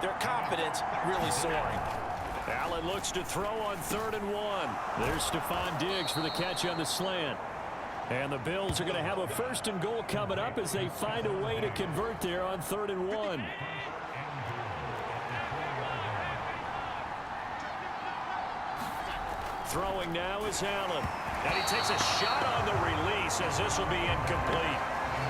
their confidence really soaring. Allen looks to throw on 3rd and 1. There's Stephon Diggs for the catch on the slant. And the Bills are going to have a 1st and goal coming up as they find a way to convert there on 3rd and 1. Throwing now is Allen. And he takes a shot on the release as this will be incomplete.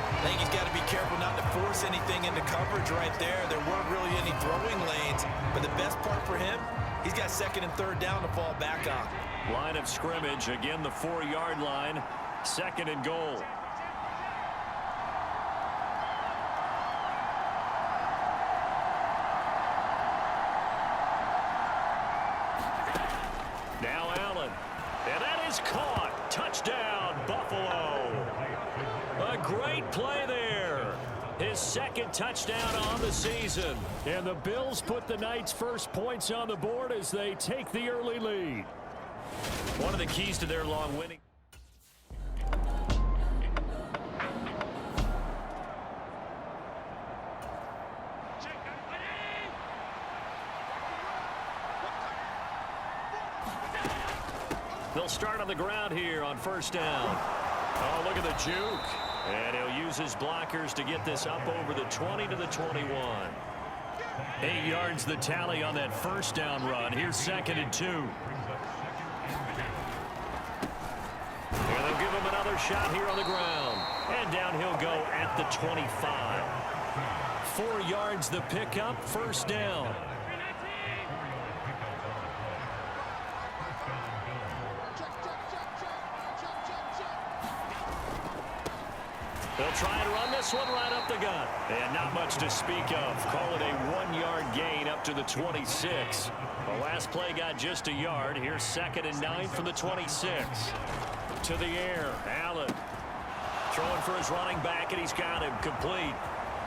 I think he's got to be careful not to force anything into coverage right there. There weren't really any throwing lanes, but the best part for him, he's got 2nd and 3rd down to fall back on. Line of scrimmage, again the 4-yard line, 2nd and goal. Now Allen, and that is caught. Touchdown, Buffalo. A great play there. His 2nd touchdown on the season. And the Bills put the Knights' first points on the board as they take the early lead. One of the keys to their long winning. They'll start on the ground here on 1st down. Oh, look at the juke. And he'll use his blockers to get this up over the 20 to the 21. 8 yards the tally on that 1st down run. Here's 2nd and 2. And they'll give him another shot here on the ground. And down he'll go at the 25. 4 yards the pickup, 1st down. They'll try and run this one right up the gut. And not much to speak of. Call it a 1-yard gain up to the 26. The last play got just a yard. Here's 2nd and 9 from the 26. To the air, Allen. Throwing for his running back, and he's got him complete.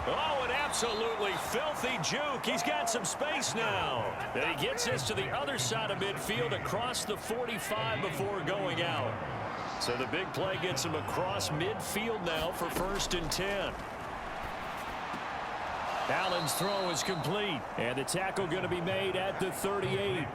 Oh, an absolutely filthy juke. He's got some space now. And he gets this to the other side of midfield across the 45 before going out. So the big play gets him across midfield now for 1st and 10. Allen's throw is complete. And the tackle going to be made at the 38.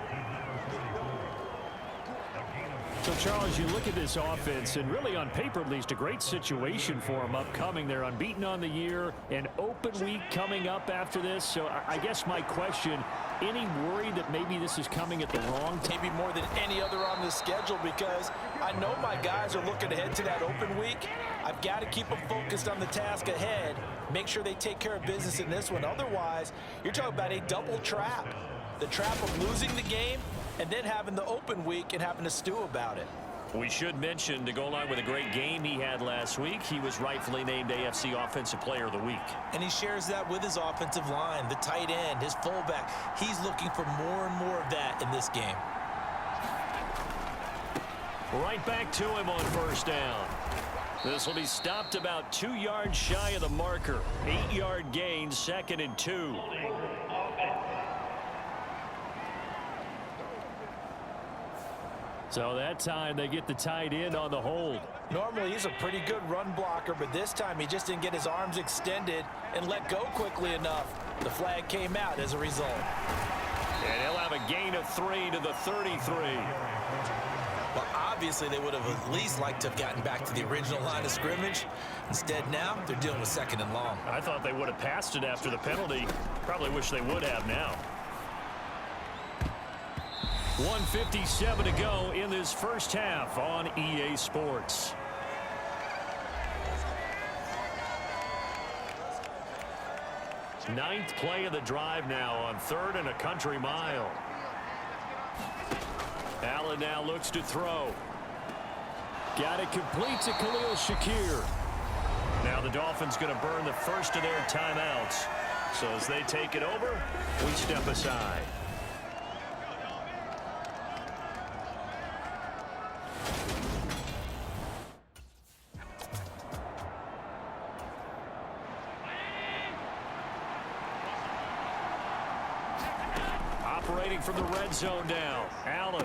So, Charles, you look at this offense, and really on paper at least, a great situation for them upcoming. They're unbeaten on the year, an open week coming up after this. So I guess my question, any worry that maybe this is coming at the wrong time? Maybe more than any other on the schedule, because I know my guys are looking ahead to that open week. I've got to keep them focused on the task ahead, make sure they take care of business in this one. Otherwise, you're talking about a double trap. The trap of losing the game and then having the open week and having to stew about it. We should mention, to go along with a great game he had last week, he was rightfully named AFC Offensive Player of the Week. And he shares that with his offensive line, the tight end, his fullback. He's looking for more and more of that in this game. Right back to him on 1st down. This will be stopped about 2 yards shy of the marker. 8-yard gain, 2nd and 2. So that time they get the tight end on the hold. Normally he's a pretty good run blocker, but this time he just didn't get his arms extended and let go quickly enough. The flag came out as a result. And he'll have a gain of 3 to the 33. Well, obviously they would have at least liked to have gotten back to the original line of scrimmage. Instead now they're dealing with 2nd and long. I thought they would have passed it after the penalty. Probably wish they would have now. 1:57 to go in this first half on EA Sports. Ninth play of the drive now on 3rd and a country mile. Allen now looks to throw. Got it complete to Khalil Shakir. Now the Dolphins going to burn the first of their timeouts. So as they take it over, we step aside. Operating from the red zone now. Allen.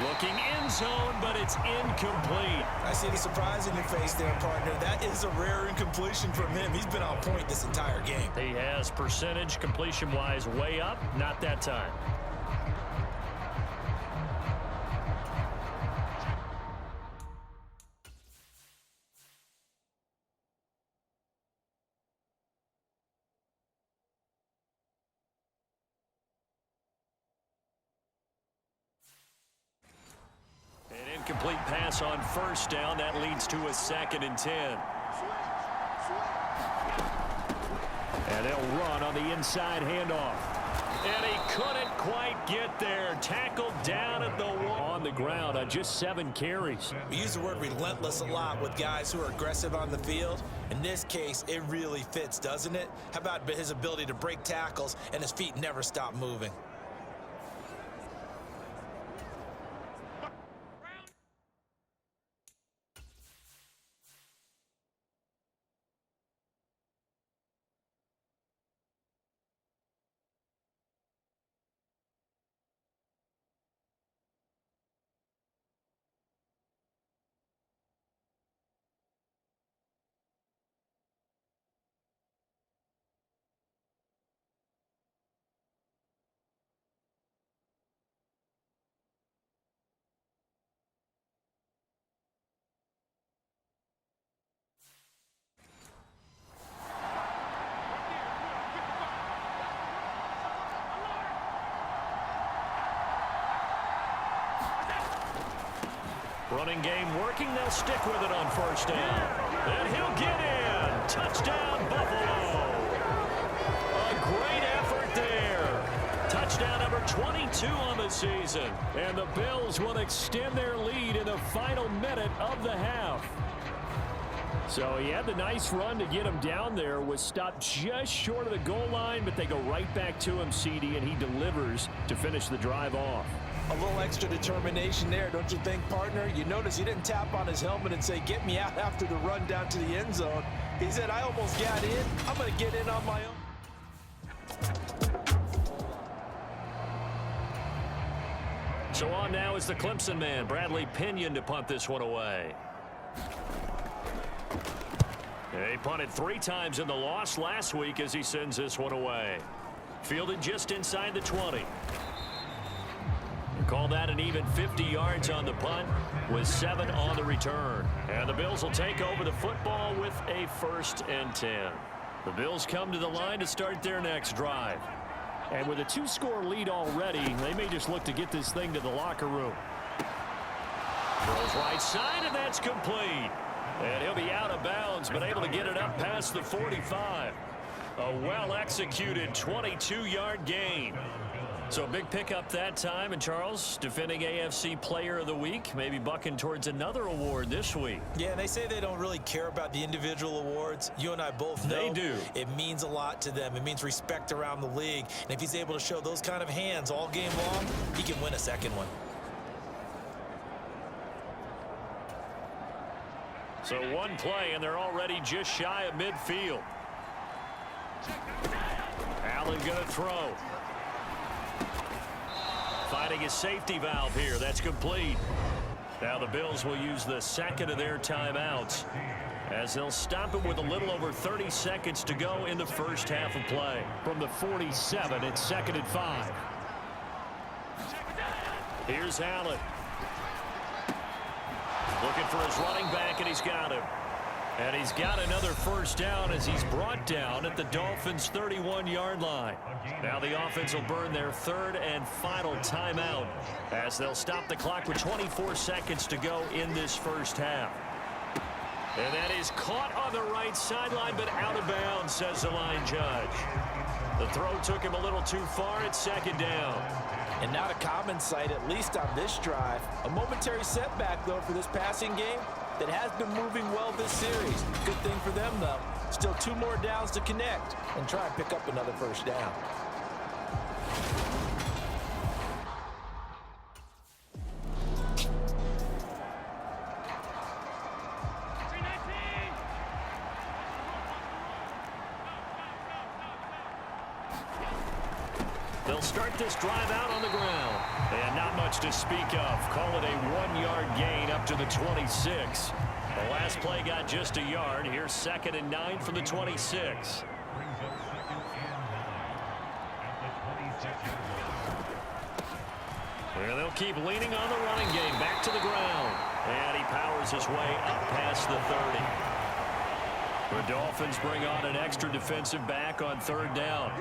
Looking end zone, but it's incomplete. I see the surprise in your face there, partner. That is a rare incompletion from him. He's been on point this entire game. He has percentage completion-wise way up, not that time. An incomplete pass on first down. That leads to a 2nd and 10. And they'll run on the inside handoff. And he couldn't quite get there. Tackled down at the wall. On the ground on just 7 carries. We use the word relentless a lot with guys who are aggressive on the field. In this case, it really fits, doesn't it? How about his ability to break tackles and his feet never stop moving? Running game working. They'll stick with it on first down. And he'll get in. Touchdown, Buffalo. A great effort there. Touchdown number 22 on the season. And the Bills will extend their lead in the final minute of the half. So he had the nice run to get him down there. Was stopped just short of the goal line, but they go right back to him, CD, and he delivers to finish the drive off. A little extra determination there, don't you think, partner? You notice he didn't tap on his helmet and say, get me out after the run down to the end zone. He said, I almost got in. I'm going to get in on my own. So on now is the Clemson man, Bradley Pinion, to punt this one away. He punted 3 times in the loss last week as he sends this one away. Fielded just inside the 20. Call that an even 50 yards on the punt with 7 on the return. And the Bills will take over the football with a 1st and 10. The Bills come to the line to start their next drive. And with a 2-score lead already, they may just look to get this thing to the locker room. Throws right side, and that's complete. And he'll be out of bounds, but able to get it up past the 45. A well-executed 22-yard gain. So a big pickup that time. And Charles, defending AFC Player of the Week, maybe bucking towards another award this week. Yeah, they say they don't really care about the individual awards. You and I both know they do. It means a lot to them. It means respect around the league. And if he's able to show those kind of hands all game long, he can win a second one. So one play, and they're already just shy of midfield. Allen going to throw. Finding his safety valve here. That's complete. Now the Bills will use the 2nd of their timeouts as they'll stop it with a little over 30 seconds to go in the first half of play. From the 47, it's 2nd and 5. Here's Allen. Looking for his running back, and he's got him. And he's got another first down as he's brought down at the Dolphins' 31-yard line. Now the offense will burn their 3rd and final timeout as they'll stop the clock with 24 seconds to go in this first half. And that is caught on the right sideline, but out of bounds, says the line judge. The throw took him a little too far at 2nd down. And not a common sight, at least on this drive. A momentary setback, though, for this passing game that has been moving well this series. Good thing for them, though. Still 2 more downs to connect and try and pick up another first down. They'll start this drive out on the ground. And not much to speak of. Call it a 1-yard gain up to the 26. The last play got just a yard. Here's 2nd and 9 from the 26. Well, they'll keep leaning on the running game. Back to the ground. And he powers his way up past the 30. The Dolphins bring on an extra defensive back on 3rd down.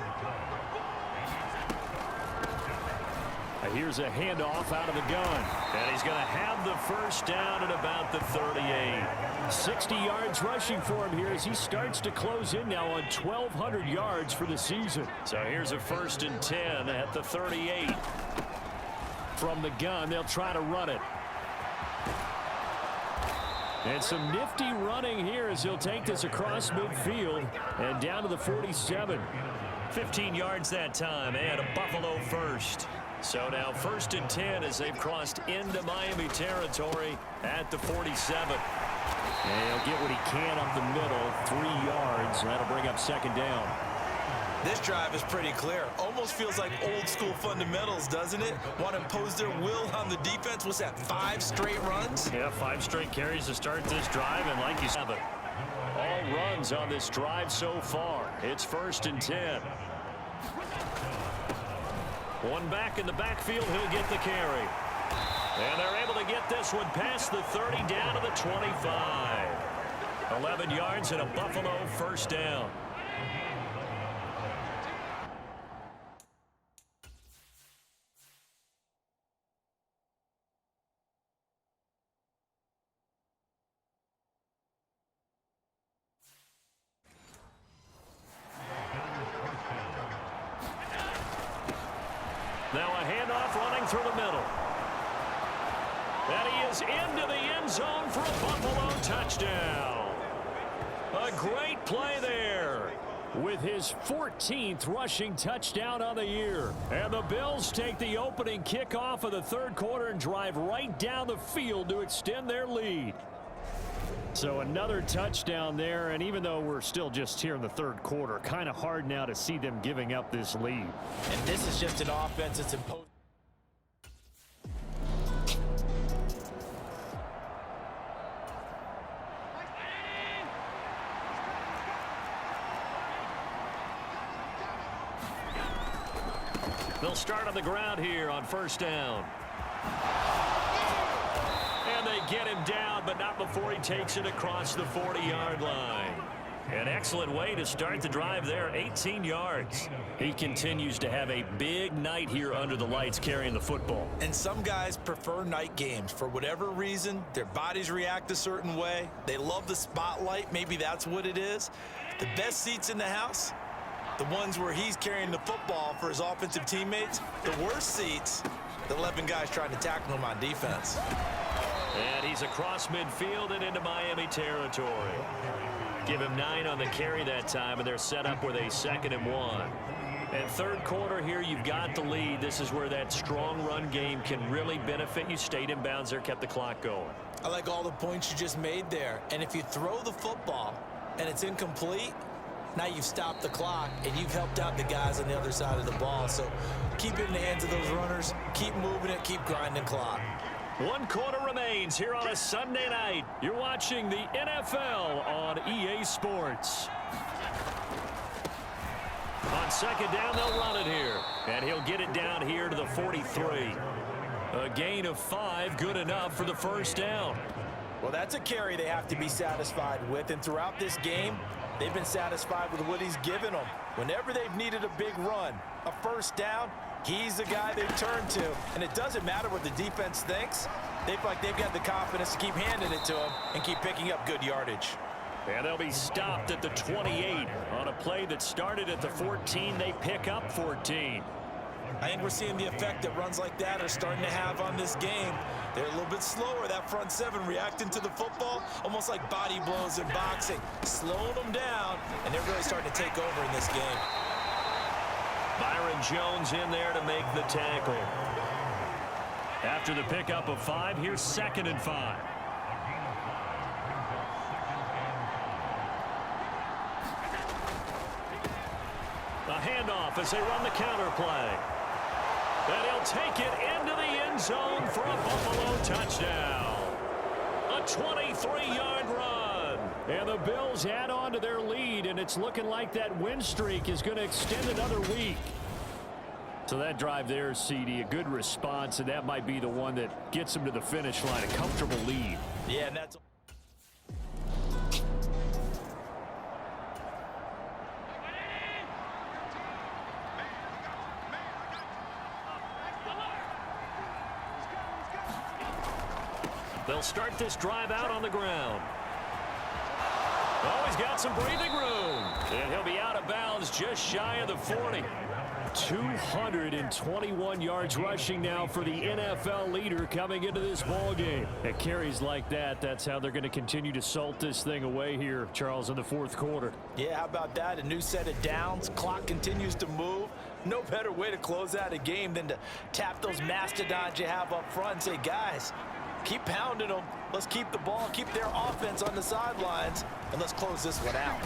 Here's a handoff out of the gun. And he's going to have the 1st down at about the 38. 60 yards rushing for him here as he starts to close in now on 1,200 yards for the season. So here's a 1st and 10 at the 38. From the gun, they'll try to run it. And some nifty running here as he'll take this across midfield and down to the 47. 15 yards that time and a Buffalo 1st. So now 1st and 10 as they've crossed into Miami territory at the 47. And he'll get what he can up the middle, 3 yards. That'll bring up 2nd down. This drive is pretty clear. Almost feels like old school fundamentals, doesn't it? Want to impose their will on the defense. What's that, 5 straight runs? Yeah, 5 straight carries to start this drive, and like you said, all runs on this drive so far. It's 1st and 10. One back in the backfield, he'll get the carry. And they're able to get this one past the 30 down to the 25. 11 yards and a Buffalo 1st down. Now a handoff running through the middle. And he is into the end zone for a Buffalo touchdown. A great play there with his 14th rushing touchdown on the year. And the Bills take the opening kickoff of the 3rd quarter and drive right down the field to extend their lead. So another touchdown there, and even though we're still just here in the 3rd quarter, kind of hard now to see them giving up this lead. And this is just an offense that's imposed. They'll start on the ground here on 1st down. And they get him down, but not before he takes it across the 40-yard line. An excellent way to start the drive there, 18 yards. He continues to have a big night here under the lights carrying the football. And some guys prefer night games. For whatever reason, their bodies react a certain way. They love the spotlight. Maybe that's what it is. The best seats in the house, the ones where he's carrying the football for his offensive teammates. The worst seats, the 11 guys trying to tackle him on defense. And he's across midfield and into Miami territory. Give him 9 on the carry that time, and they're set up with a 2nd and 1. And 3rd quarter here, you've got the lead. This is where that strong run game can really benefit you. Stayed in bounds there, kept the clock going. I like all the points you just made there. And if you throw the football and it's incomplete, now you've stopped the clock and you've helped out the guys on the other side of the ball. So keep it in the hands of those runners. Keep moving it. Keep grinding clock. 1 quarter remains here on a Sunday night. You're watching the NFL on EA Sports. On 2nd down, they'll run it here. And he'll get it down here to the 43. A gain of 5, good enough for the 1st down. Well, that's a carry they have to be satisfied with. And throughout this game, they've been satisfied with what he's given them. Whenever they've needed a big run, a 1st down, he's the guy they turn to. And it doesn't matter what the defense thinks. They feel like they've got the confidence to keep handing it to him and keep picking up good yardage. And they'll be stopped at the 28 on a play that started at the 14. They pick up 14. I think we're seeing the effect that runs like that are starting to have on this game. They're a little bit slower, that front 7 reacting to the football, almost like body blows in boxing, slowing them down, and they're really starting to take over in this game. Byron Jones in there to make the tackle. After the pickup of 5, here's 2nd and 5. A handoff as they run the counter play. And he'll take it into the end zone for a Buffalo touchdown. A 23-yard run. And the Bills add on to their lead, and it's looking like that win streak is going to extend another week. So that drive there, CD, a good response, and that might be the one that gets them to the finish line, a comfortable lead. Yeah, and that's... They'll start this drive out on the ground. Oh, he's got some breathing room. And he'll be out of bounds just shy of the 40. 221 yards rushing now for the NFL leader coming into this ball game. At carries like that, that's how they're going to continue to salt this thing away here, Charles, in the fourth quarter. Yeah, how about that? A new set of downs. Clock continues to move. No better way to close out a game than to tap those mastodons you have up front and say, guys, keep pounding them. Let's keep the ball, keep their offense on the sidelines, and let's close this one out.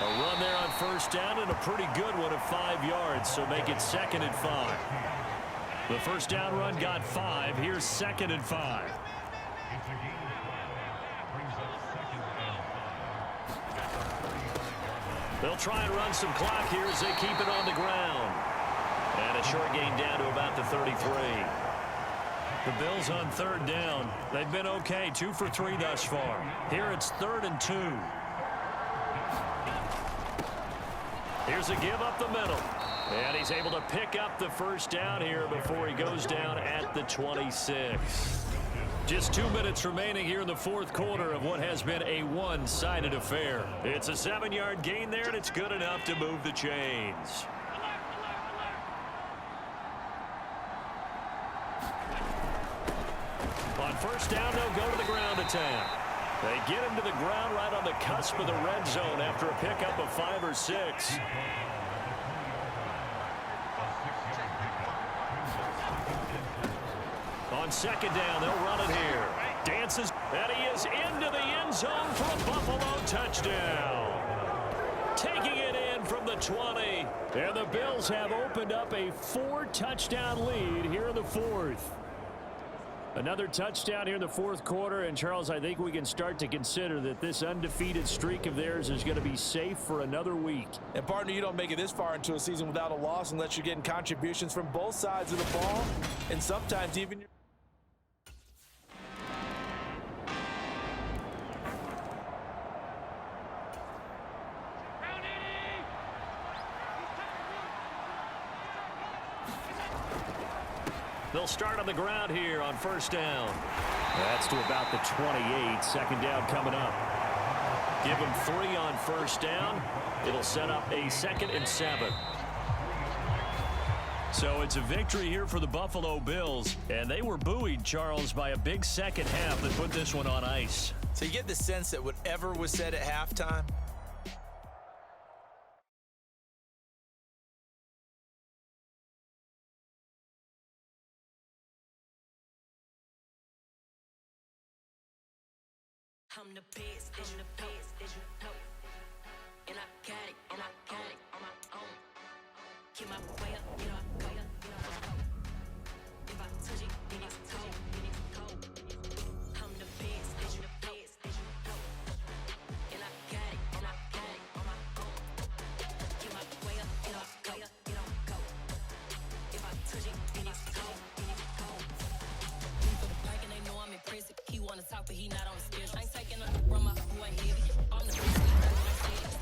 A run there on first down and a pretty good one of 5 yards, so make it 2nd and 5. The first down run got 5. Here's 2nd and 5. They'll try and run some clock here as they keep it on the ground. And a short gain down to about the 33. The Bills on 3rd down. They've been okay, 2 for 3 thus far. Here it's 3rd and 2. Here's a give up the middle. And he's able to pick up the first down here before he goes down at the 26. Just 2 minutes remaining here in the fourth quarter of what has been a one-sided affair. It's a 7-yard gain there, and it's good enough to move the chains. On first down, they'll go to the ground attack. They get him to the ground right on the cusp of the red zone after a pickup of 5 or 6. On 2nd down, they'll run it here. Dances, and he is into the end zone for a Buffalo touchdown. Taking it in from the 20. And the Bills have opened up a 4-touchdown lead here in the fourth. Another touchdown here in the fourth quarter, and Charles, I think we can start to consider that this undefeated streak of theirs is going to be safe for another week. And partner, you don't make it this far into a season without a loss unless you're getting contributions from both sides of the ball, and sometimes even your... They'll start on the ground here on first down. That's to about the 28. 2nd down coming up. Give them 3 on first down. It'll set up a 2nd and 7. So it's a victory here for the Buffalo Bills. And they were buoyed, Charles, by a big second half that put this one on ice. So you get the sense that whatever was said at halftime, I'm the best, and I got it, and I got it on my own. Keep my way up, you know I go. If I touch it, then it's cold, I'm the best, and you know. And I got it, on my own. Keep my way up, you know I go. If I touch it, then it's cold, For the park and they know I'm impressive. He wanna talk, but he not on the schedule. I ain't taking a from my who ain't heavy. I'm the best,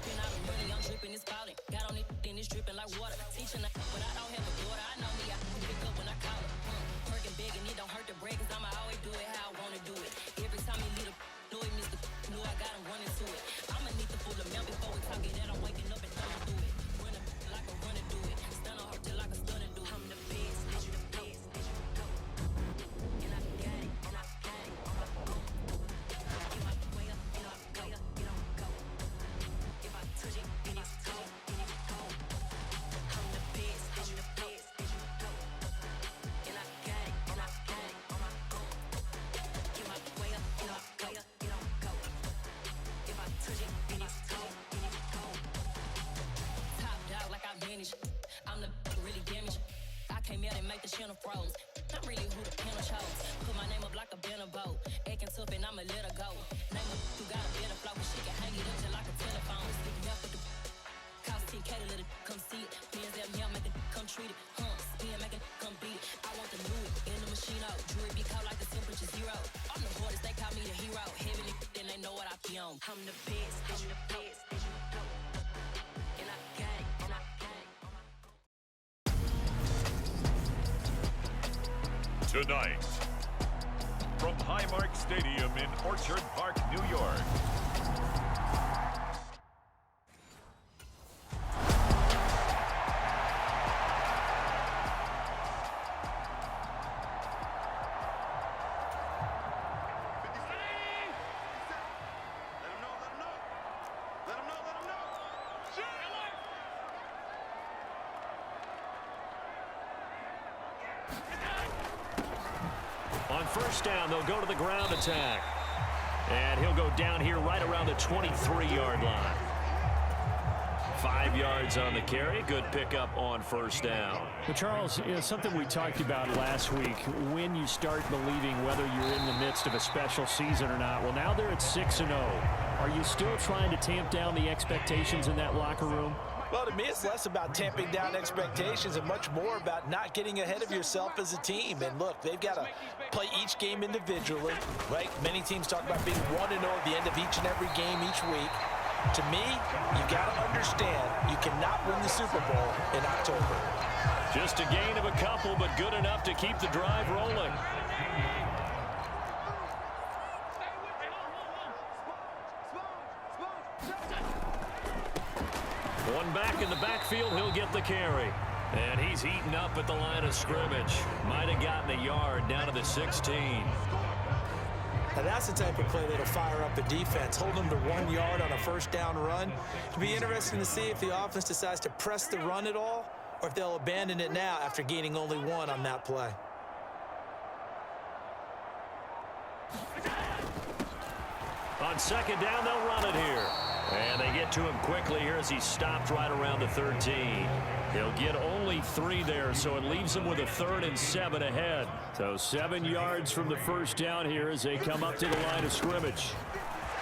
spend out the money, I'm dripping, it's spouting. Got on it, then it's dripping like water. Teaching that, but I don't have a daughter. I know me, I can pick up when I call her. Working big and it don't hurt to break, cause I'ma always do it how I wanna do it. Every time he lead a know he missed the know I got him running to it. I'ma need the full amount before we talk it that I'm waking up and thumbing through it. Run a like a runner do it. Stun on her till like a stunner do it. I'm the best, you the best, And I got it, on my own. Keep my way up, you know I go. If I touch it, then it's cold, I'm the best, yeah, they make the channel froze. I'm really who the panel chose. Put my name up like a banner boat. Acting tough and I'ma let her go. Name her who got a better flow. She can hang it up just like a telephone. Sticking up with the cost 10K to let it come see it. Bands out here, make it come treat it. Spin, make it come beat it. I want the new in the machine out. Jewelry be cold like the temperature 0. I'm the hardest, they call me the hero. Heavenly, then they know what I be on. I'm the best, I'm the best. And I got it, and I got it. Tonight, from Highmark Stadium in Orchard Park, New York. On first down, they'll go to the ground attack. And he'll go down here right around the 23-yard line. 5 yards on the carry. Good pickup on first down. Well, Charles, something we talked about last week, when you start believing whether you're in the midst of a special season or not. Well, now they're at 6-0. Are you still trying to tamp down the expectations in that locker room? Well, to me, it's less about tamping down expectations and much more about not getting ahead of yourself as a team. And look, they've got to play each game individually, right? Many teams talk about being 1-0 at the end of each and every game each week. To me, you got to understand you cannot win the Super Bowl in October. Just a gain of a couple, but good enough to keep the drive rolling. One back in the backfield, he'll get the carry. And he's eaten up at the line of scrimmage. Might have gotten a yard down to the 16. Now that's the type of play that'll fire up the defense. Hold them to 1 yard on a first down run. It'll be interesting to see if the offense decides to press the run at all or if they'll abandon it now after gaining only 1 on that play. On second down, they'll run it here. And they get to him quickly here as he's stopped right around the 13. He'll get only 3 there, so it leaves him with a 3rd and 7 ahead. So 7 yards from the first down here as they come up to the line of scrimmage.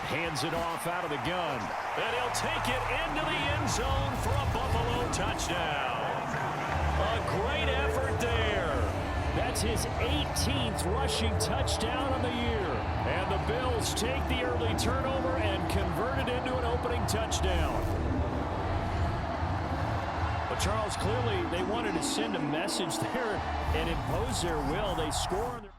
Hands it off out of the gun. And he'll take it into the end zone for a Buffalo touchdown. A great effort there. That's his 18th rushing touchdown of the year. And the Bills take the early turnover and convert it into an opening touchdown. But Charles, clearly they wanted to send a message there and impose their will. They score on their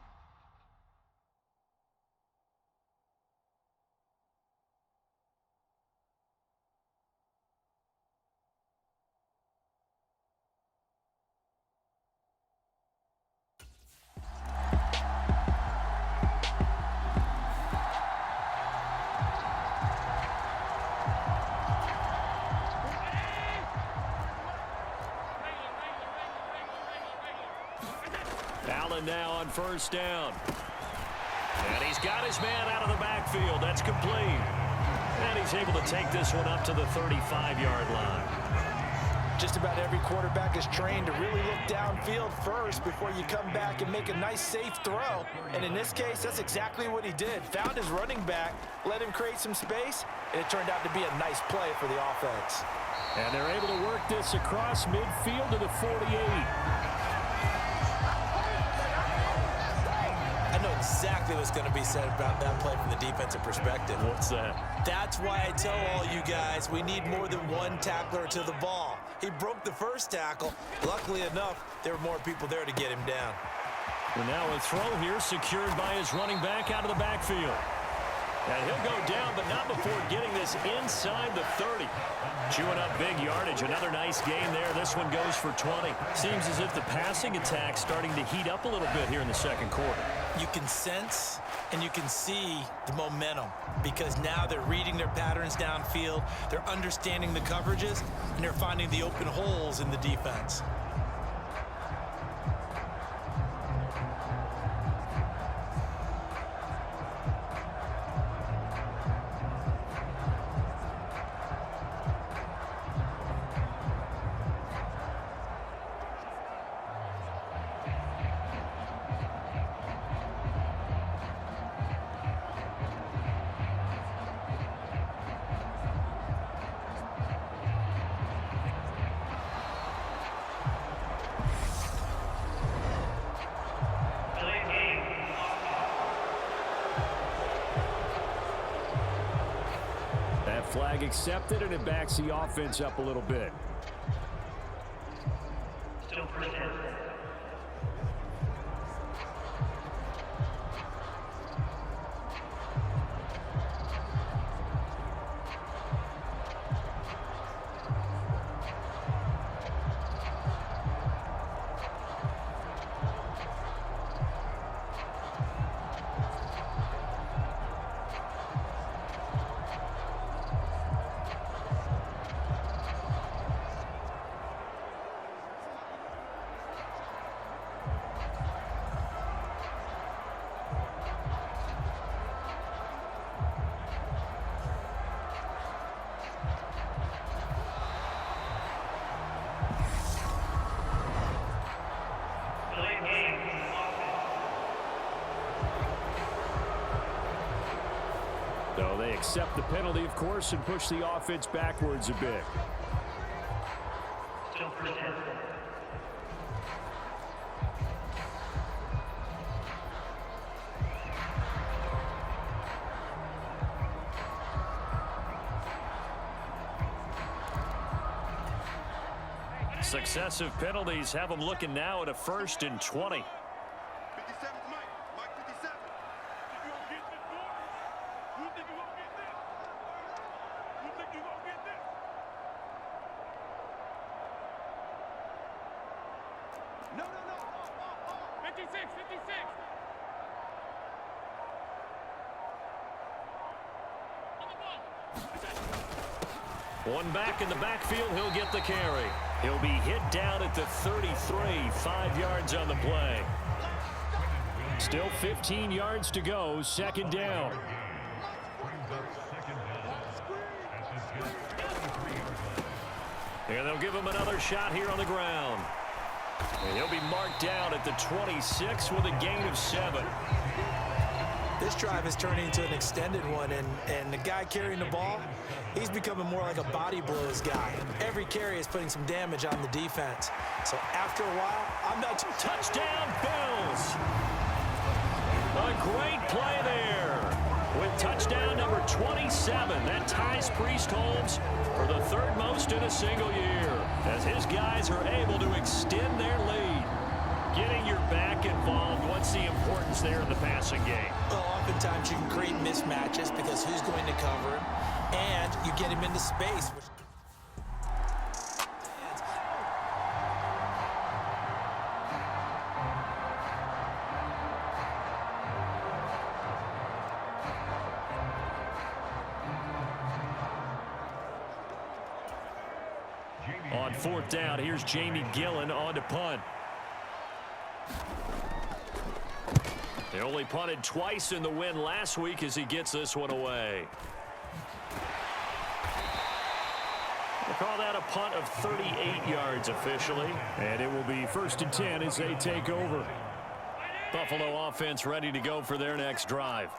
Allen now on first down. And he's got his man out of the backfield. That's complete. And he's able to take this one up to the 35-yard line. Just about every quarterback is trained to really look downfield first before you come back and make a nice, safe throw. And in this case, that's exactly what he did. Found his running back, let him create some space, and it turned out to be a nice play for the offense. And they're able to work this across midfield to the 48. I know exactly what's going to be said about that play from the defensive perspective. What's that? That's why I tell all you guys we need more than one tackler to the ball. He broke the first tackle. Luckily enough, there were more people there to get him down. And now a throw here secured by his running back out of the backfield. And he'll go down, but not before getting this inside the 30. Chewing up big yardage. Another nice gain there. This one goes for 20. Seems as if the passing attack's starting to heat up a little bit here in the second quarter. You can sense and you can see the momentum because now they're reading their patterns downfield, they're understanding the coverages, and they're finding the open holes in the defense. Flag accepted, and it backs the offense up a little bit. Still first down. So they accept the penalty, of course, and push the offense backwards a bit. Still first down. Successive penalties have them looking now at a 1st and 20. 57 Mike. Mike 57. You gonna get this, boy? You think you gonna get this? You think you gonna get this? No. 56. One back in the backfield, he'll get the carry. He'll be hit down at the 33, 5 yards on the play. Still 15 yards to go, 2nd down. And they'll give him another shot here on the ground. And he'll be marked down at the 26 with a gain of 7. This drive is turning into an extended one, and the guy carrying the ball, he's becoming more like a body blows guy. Every carry is putting some damage on the defense. So after a while, I'm not too... Touchdown, Bills! A great play there with touchdown number 27. That ties Priest-Holmes for the 3rd most in a single year as his guys are able to extend their lead. Getting your back involved, what's the importance there in the passing game? Well, oftentimes you can create mismatches because who's going to cover him, and you get him into space. Which... On 4th down, here's Jamie Gillen on to punt. They only punted twice in the win last week as he gets this one away. We'll call that a punt of 38 yards officially. And it will be 1st and 10 as they take over. Buffalo offense ready to go for their next drive.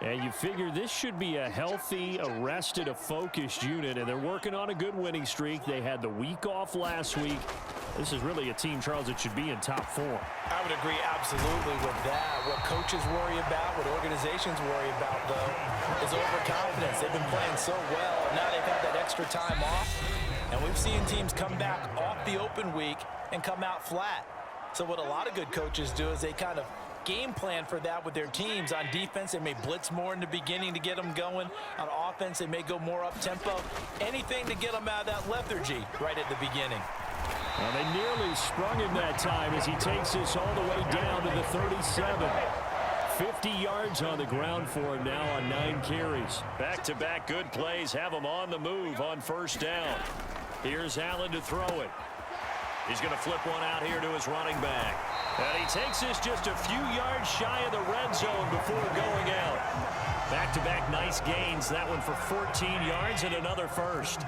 And you figure this should be a healthy, a rested, a focused unit, and they're working on a good winning streak. They had the week off last week. This is really a team, Charles, that should be in top form. I would agree absolutely with that. What coaches worry about, what organizations worry about, though, is overconfidence. They've been playing so well, and now they've had that extra time off. And we've seen teams come back off the open week and come out flat. So what a lot of good coaches do is they kind of game plan for that with their teams. On defense, they may blitz more in the beginning to get them going. On offense, they may go more up-tempo. Anything to get them out of that lethargy right at the beginning. Well, they nearly sprung him that time as he takes this all the way down to the 37. 50 yards on the ground for him now on 9 carries. Back-to-back good plays have him on the move on 1st down. Here's Allen to throw it. He's going to flip one out here to his running back. And he takes this just a few yards shy of the red zone before going out. Back-to-back nice gains. That one for 14 yards and another 1st.